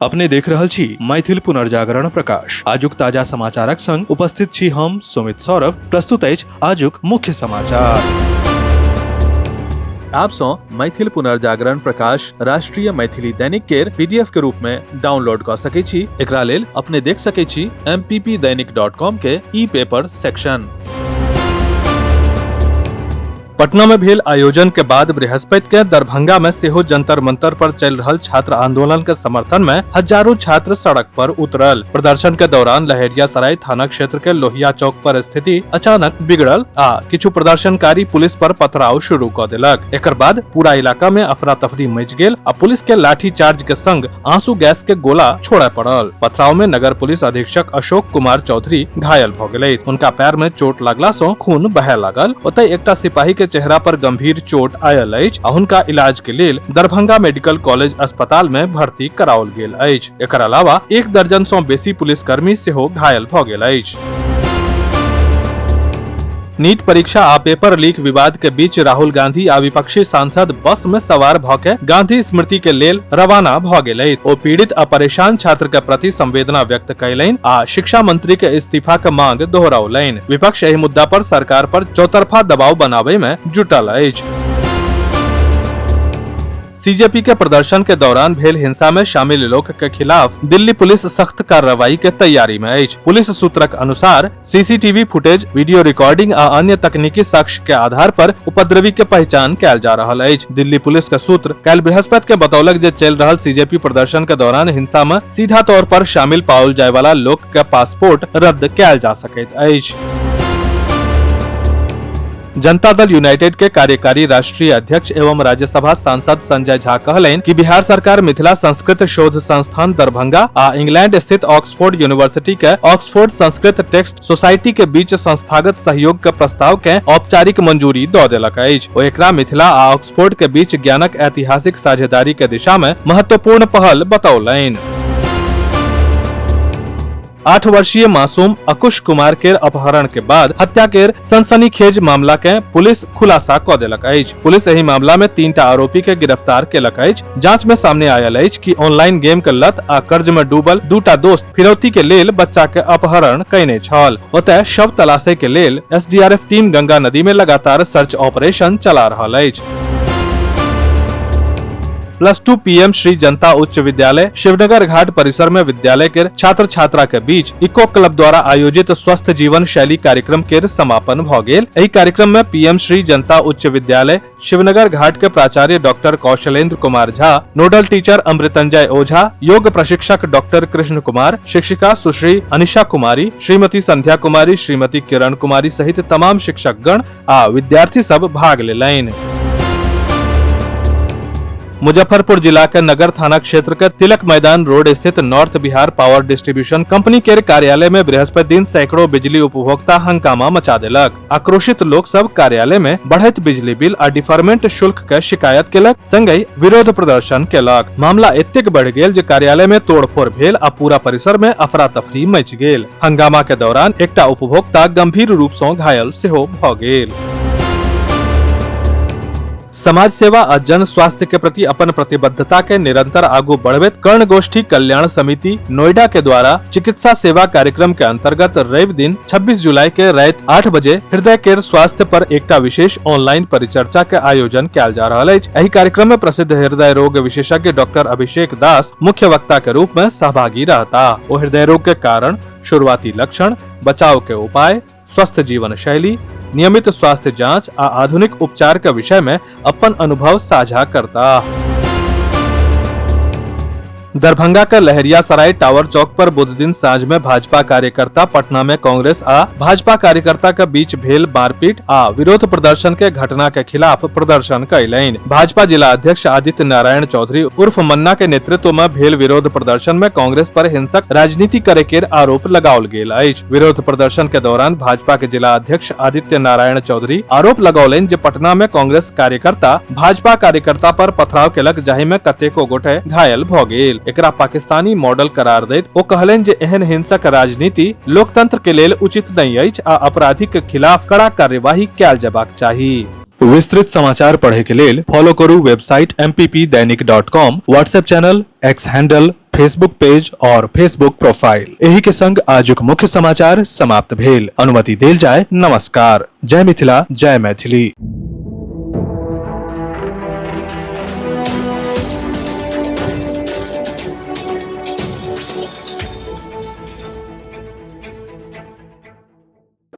अपने देख रहल छी मैथिल पुनर्जागरण प्रकाश। आजुक ताजा समाचारक संग उपस्थित छी हम सुमित सौरभ। प्रस्तुत अछि आजुक मुख्य समाचार। आप सो मैथिल पुनर्जागरण प्रकाश राष्ट्रीय मैथिली दैनिक केर पीडीएफ के रूप में डाउनलोड कर सकै छी। एकरा लेल अपने देख सकै छी mppdainik.com के ई पेपर सेक्शन। पटना में भेल आयोजन के बाद बृहस्पति के दरभंगा में सेहो जंतर मंतर पर चल रहल छात्र आंदोलन के समर्थन में हजारों छात्र सड़क पर उतरल। प्रदर्शन के दौरान लहेरियासराय थाना क्षेत्र के लोहिया चौक पर स्थिति अचानक बिगड़ल आ किछु प्रदर्शनकारी पुलिस पर पथराव शुरू क देलक। एकर बाद पूरा इलाका में अफरा तफरी मच गेल आ पुलिस के लाठी चार्ज के संग आंसू गैस के गोला छोड़े पड़ल। पथराव में नगर पुलिस अधीक्षक अशोक कुमार चौधरी घायल भ गेलैथ। उनका पैर में चोट लागला सँ खून बहय लागल। ओतय एकटा सिपाही के चेहरा पर गंभीर चोट आयल अछि आ हुनका इलाज के लेल दरभंगा मेडिकल कॉलेज अस्पताल में भर्ती कराओल गेल अछि। एकर अलावा 1 दर्जन सँ बेसी पुलिसकर्मी सेहो घायल भ गेल अछि। नीट परीक्षा आ पेपर लीक विवाद के बीच राहुल गांधी आ विपक्षी सांसद बस में सवार भ के गांधी स्मृति के लेल रवाना भ गेलैथ। ओ पीड़ित आ परेशान छात्र के प्रति संवेदना व्यक्त कयलनि आ शिक्षा मंत्री के इस्तीफा के मांग दोहरौलनि। विपक्ष एहि मुद्दा पर सरकार पर चौतरफा दबाव बनाबे में जुटल अछि। सीजेपी के प्रदर्शन के दौरान भेल हिंसा में शामिल लोक के खिलाफ दिल्ली पुलिस सख्त कार्रवाई के तैयारी में अछि। पुलिस सूत्रक अनुसार सीसीटीवी फुटेज, वीडियो रिकॉर्डिंग आ अन्य तकनीकी साक्ष्य के आधार पर उपद्रवी के पहचान कैल जा रहल अछि। दिल्ली पुलिस के सूत्र काल्हि बृहस्पति के बतौलक जे चल रहल सीजेपी प्रदर्शन के दौरान हिंसा में सीधा तौर पर शामिल पाओल जाय वाला लोक के पासपोर्ट रद्द कैल जा सकैत अछि। जनता दल यूनाइटेड के कार्यकारी राष्ट्रीय अध्यक्ष एवं राज्यसभा सांसद संजय झा कहलनि कि बिहार सरकार मिथिला संस्कृत शोध संस्थान दरभंगा आ इंग्लैंड स्थित ऑक्सफोर्ड यूनिवर्सिटी के ऑक्सफोर्ड संस्कृत टेक्स्ट सोसाइटी के बीच संस्थागत सहयोग के प्रस्ताव के औपचारिक मंजूरी दऽ देलक अछि। ओ एकरा मिथिला आ ऑक्सफोर्ड के बीच ज्ञानक ऐतिहासिक साझेदारी के दिशा में महत्वपूर्ण पहल बतौलनि। 8 वर्षीय मासूम अकुश कुमार के अपहरण के बाद हत्या के सनसनीखेज मामला के पुलिस खुलासा क देलक अछि। पुलिस एहि मामला में 3टा आरोपी के गिरफ्तार केलक अछि। जांच में सामने आयल अछि कि ऑनलाइन गेम के लत आ कर्ज में डूबल 2टा दोस्त फिरौती के लेल बच्चा के अपहरण कयने छल। ओतय शव तलाशे के लेल एसडीआरएफ टीम गंगा नदी में लगातार सर्च ऑपरेशन चला रहल अछि। +2 पीएम श्री जनता उच्च विद्यालय शिवनगर घाट परिसर में विद्यालय के छात्र छात्रा के बीच इको क्लब द्वारा आयोजित स्वस्थ जीवन शैली कार्यक्रम के समापन भ गेल। एहि कार्यक्रम में पीएम श्री जनता उच्च विद्यालय शिवनगर घाट के प्राचार्य doctor Kaushalendra Kumar Jha, nodal teacher Amritanjay Ojha, योग प्रशिक्षक डॉक्टर कृष्ण कुमार, शिक्षिका सुश्री अनिशा कुमारी, श्रीमती संध्या कुमारी, श्रीमती किरण कुमारी सहित तमाम शिक्षक गण आ विद्यार्थी सब भाग लेलनि। मुजफ्फरपुर जिला के नगर थाना क्षेत्र के तिलक मैदान रोड स्थित north Bihar power distribution company के कार्यालय में बृहस्पति दिन सैकड़ों बिजली उपभोक्ता हंगामा मचा देलक। आक्रोशित लोक सब कार्यालय में बढ़ैत बिजली बिल आ डिफरमेंट शुल्क के शिकायत केलक, संगहि विरोध प्रदर्शन केलक। मामला एतेक बढ़ गेल जे कार्यालय में तोड़फोड़ भेल आ पूरा परिसर में अफरा तफरी मच गेल। हंगामा के दौरान एकटा उपभोक्ता गंभीर रूप से घायल सेहो भ गेल। समाज सेवा आ जन स्वास्थ्य के प्रति अपन प्रतिबद्धता के निरंतर आगू बढ़बैत कर्णगोष्ठी कल्याण समिति नोएडा के द्वारा चिकित्सा सेवा कार्यक्रम के अंतर्गत रवि दिन 26 जुलाई के रात 8 बजे हृदय केर स्वास्थ्य पर एकटा विशेष ऑनलाइन परिचर्चा के आयोजन कैल जा रहल अछि। एहि कार्यक्रम में प्रसिद्ध हृदय रोग विशेषज्ञ डॉक्टर अभिषेक दास मुख्य वक्ता के रूप में सहभागी रहता। वो हृदय रोग के कारण, शुरुआती लक्षण, बचाव के उपाय, स्वस्थ जीवन शैली, नियमित स्वास्थ्य जांच आ आधुनिक उपचार के विषय में अपन अनुभव साझा करता। दरभंगा के लहेरियासराय टावर चौक पर बुध दिन साँझ में भाजपा कार्यकर्ता पटना में कांग्रेस आ भाजपा कार्यकर्ता के बीच भेल मारपीट आ विरोध प्रदर्शन के घटना के खिलाफ प्रदर्शन कयलनि। भाजपा जिला अध्यक्ष आदित्य नारायण चौधरी उर्फ मन्ना के नेतृत्व में भेल विरोध प्रदर्शन में कांग्रेस पर हिंसक राजनीति करे के आरोप लगाओल गेल अछि। विरोध प्रदर्शन के दौरान भाजपा के जिला अध्यक्ष आदित्य नारायण चौधरी आरोप लगौलनि जे पटना में कांग्रेस कार्यकर्ता भाजपा कार्यकर्ता पर पथराव केलक, जाहि में कतेको गोटे घायल भ गेल। एकरा पाकिस्तानी मॉडल करार दैत ओ कहलनि जे एहन हिंसक राजनीति लोकतंत्र के लेल उचित नहीं अछि आ अपराधी के खिलाफ कड़ा कार्यवाही कैल जेबाक चाही। विस्तृत समाचार पढ़े के लेल फॉलो करू website mppdainik.com, WhatsApp channel, x handle Facebook page और फेसबुक प्रोफाइल। एही के संग आजुक मुख्य समाचार समाप्त भेल। अनुमति देल जाय। नमस्कार। जय मिथिला, जय मैथिली।